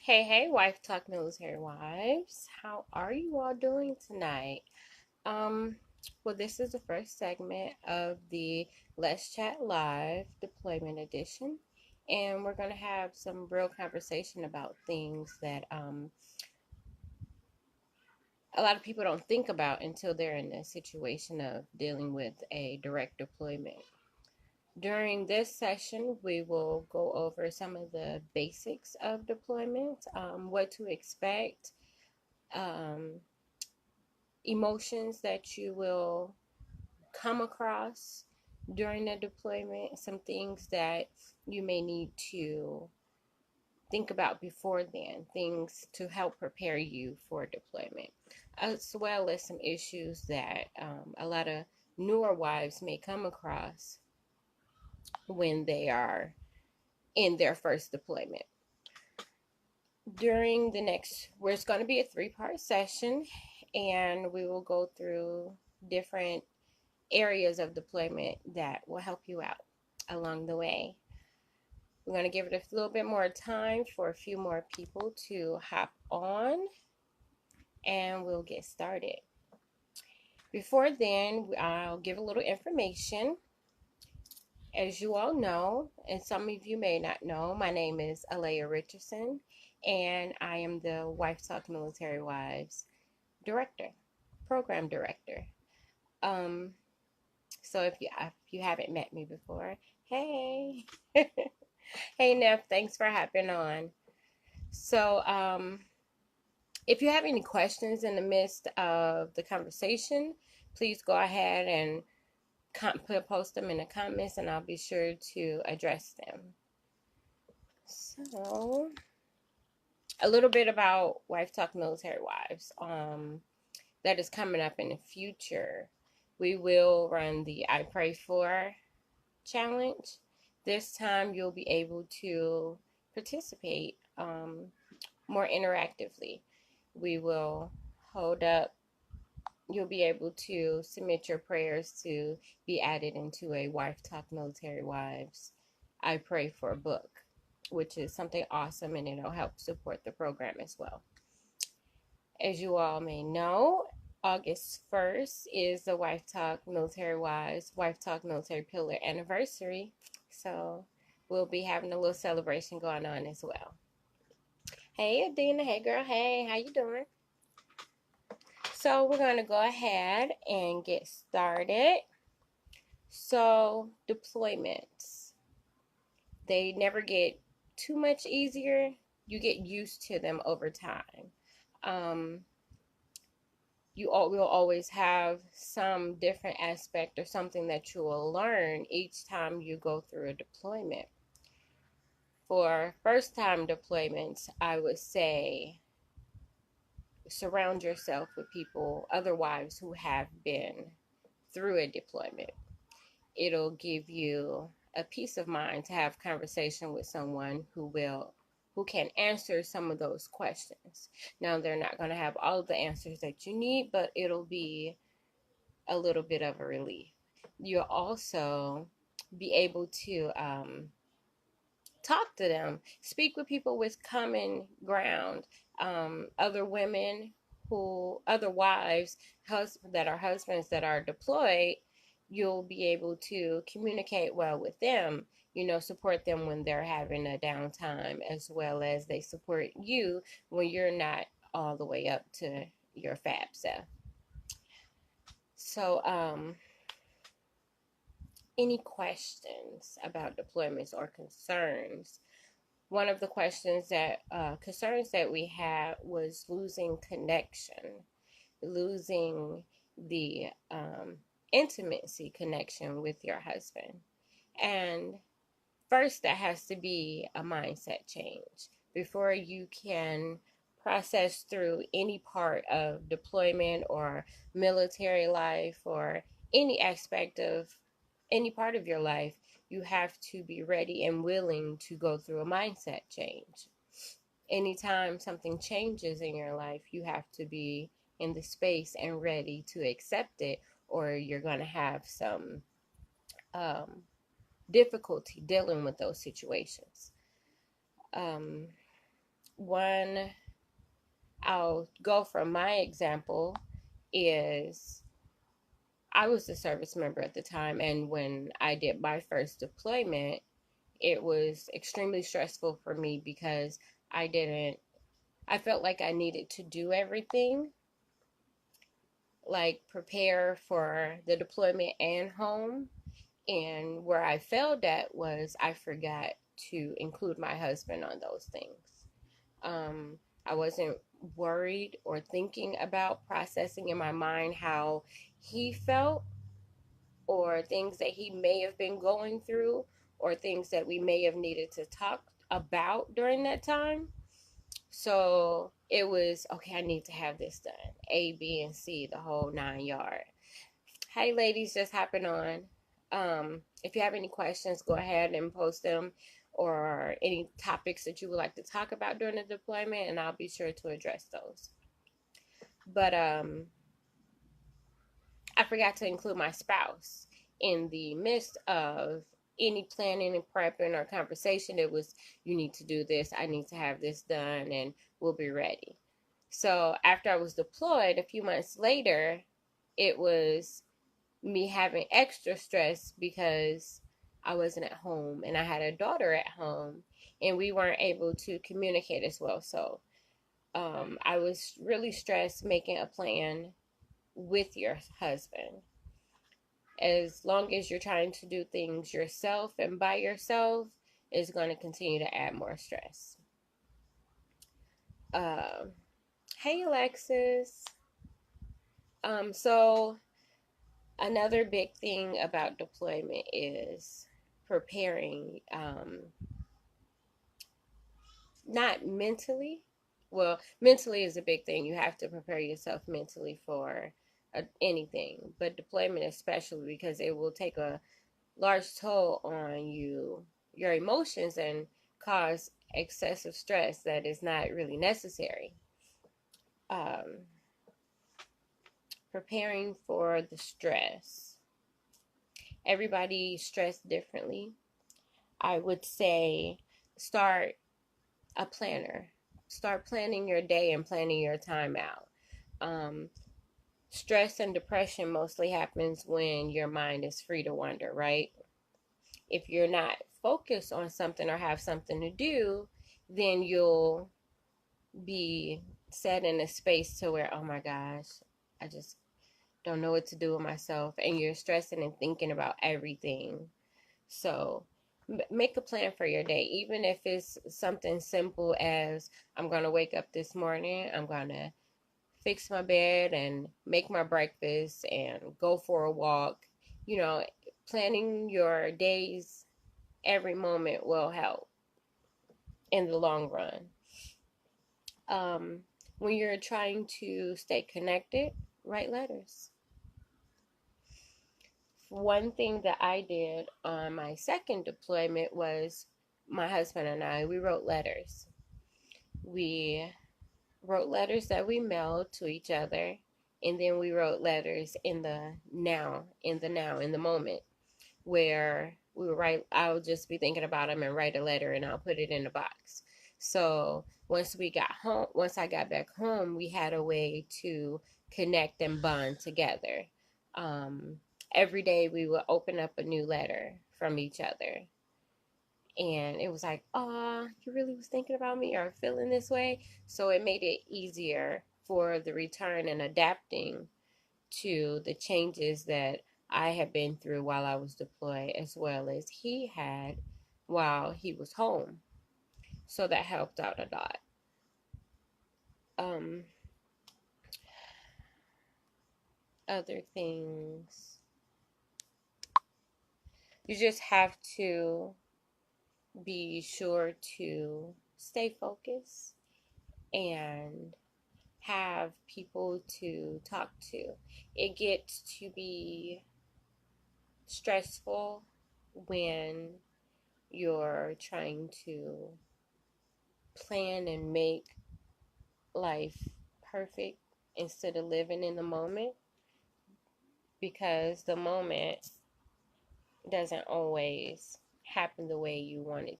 Hey, Wife Talk Military Wives. How are you all doing tonight? Um, well, this is the first segment of the Let's Chat Live Deployment Edition, and we're going to have some real conversation about things that a lot of people don't think about until they're in a situation of dealing with a direct deployment. During this session, we will go over some of the basics of deployment, what to expect, um, emotions that you will come across during the deployment, some things that you may need to think about before then, things to help prepare you for deployment, as well as some issues that a lot of newer wives may come across when they are in their first deployment. During the next, where it's going to be a three-part session, and we will go through different areas of deployment that will help you out along the way. We're going to give it a little bit more time for a few more people to hop on, and we'll get started. Before then, I'll give a little information. As you all know, and some of you may not know, my name is Alaya Richardson, and I am the Wife Talk Military Wives Director, Program Director. So if you haven't met me before, hey, hey Neff, thanks for hopping on. So if you have any questions in the midst of the conversation, please go ahead and post them in the comments, and I'll be sure to address them. So a little bit about Wife Talk Military Wives that is coming up in the future. We will run the I Pray For challenge. This time you'll be able to participate more interactively. We will hold up, you'll be able to submit your prayers to be added into a Wife Talk Military Wives I Pray For book, which is something awesome, and it'll help support the program as well. As you all may know, August 1st is the Wife Talk Military Wives Wife Talk Military Pillar anniversary. So we'll be having a little celebration going on as well. Hey Adina, hey girl, hey, how you doing? So we're going to go ahead and get started. So deployments, they never get too much easier. You get used to them over time. You will always have some different aspect or something that you will learn each time you go through a deployment. For first time deployments, I would say surround yourself with people, other wives who have been through a deployment. It'll give you a peace of mind to have conversation with someone who can answer some of those questions. Now, they're not going to have all of the answers that you need, but it'll be a little bit of a relief. You'll also be able to talk to them, speak with people with common ground, other women other wives, that are husbands that are deployed. You'll be able to communicate well with them, support them when they're having a downtime, as well as they support you when you're not all the way up to your fab self. So, any questions about deployments or concerns? One of the concerns that we had was losing connection, losing the intimacy connection with your husband. And first, that has to be a mindset change before you can process through any part of deployment or military life or any aspect of any part of your life. You have to be ready and willing to go through a mindset change. Anytime something changes in your life, you have to be in the space and ready to accept it, or you're going to have some difficulty dealing with those situations. one, I'll go from my example, is I was a service member at the time, and when I did my first deployment, it was extremely stressful for me because I felt like I needed to do everything, like prepare for the deployment and home. And where I failed at was I forgot to include my husband on those things. Um, I wasn't worried or thinking about processing in my mind how he felt, or things that he may have been going through, or things that we may have needed to talk about during that time. So it was okay, I need to have this done. A, B, and C, the whole 9 yard. Hey, ladies, just hopping on. If you have any questions, go ahead and post them, or any topics that you would like to talk about during the deployment, and I'll be sure to address those. But I forgot to include my spouse in the midst of any planning and prepping or conversation. It was, you need to do this, I need to have this done, and we'll be ready. So after I was deployed, a few months later, it was me having extra stress because I wasn't at home and I had a daughter at home, and we weren't able to communicate as well. So I was really stressed making a plan with your husband. As long as you're trying to do things yourself and by yourself, it's going to continue to add more stress. Hey, Alexis. So another big thing about deployment is preparing, not mentally. Well, mentally is a big thing. You have to prepare yourself mentally for anything, but deployment especially, because it will take a large toll on your emotions, and cause excessive stress that is not really necessary. Um, Preparing for the stress. Everybody stressed differently. I would say start a planner. Start planning your day and planning your time out. Um, Stress and depression mostly happens when your mind is free to wander, right? If you're not focused on something or have something to do, then you'll be set in a space to where, oh my gosh, I just don't know what to do with myself, and you're stressing and thinking about everything. So make a plan for your day, even if it's something simple as, I'm going to wake up this morning, I'm going to fix my bed and make my breakfast and go for a walk. You know, planning your days every moment will help in the long run. When you're trying to stay connected, write letters. One thing that I did on my second deployment was, my husband and I, we wrote letters. We wrote letters that we mailed to each other, and then we wrote letters in the now, in the moment, where we would write, I'll just be thinking about them and write a letter, and I'll put it in a box. So once I got back home, we had a way to connect and bond together. Um, every day we would open up a new letter from each other. And it was like, oh, you really was thinking about me or feeling this way. So it made it easier for the return and adapting to the changes that I had been through while I was deployed, as well as he had while he was home. So that helped out a lot. Other things, you just have to be sure to stay focused and have people to talk to. It gets to be stressful when you're trying to plan and make life perfect instead of living in the moment, because the moment doesn't always happen the way you want it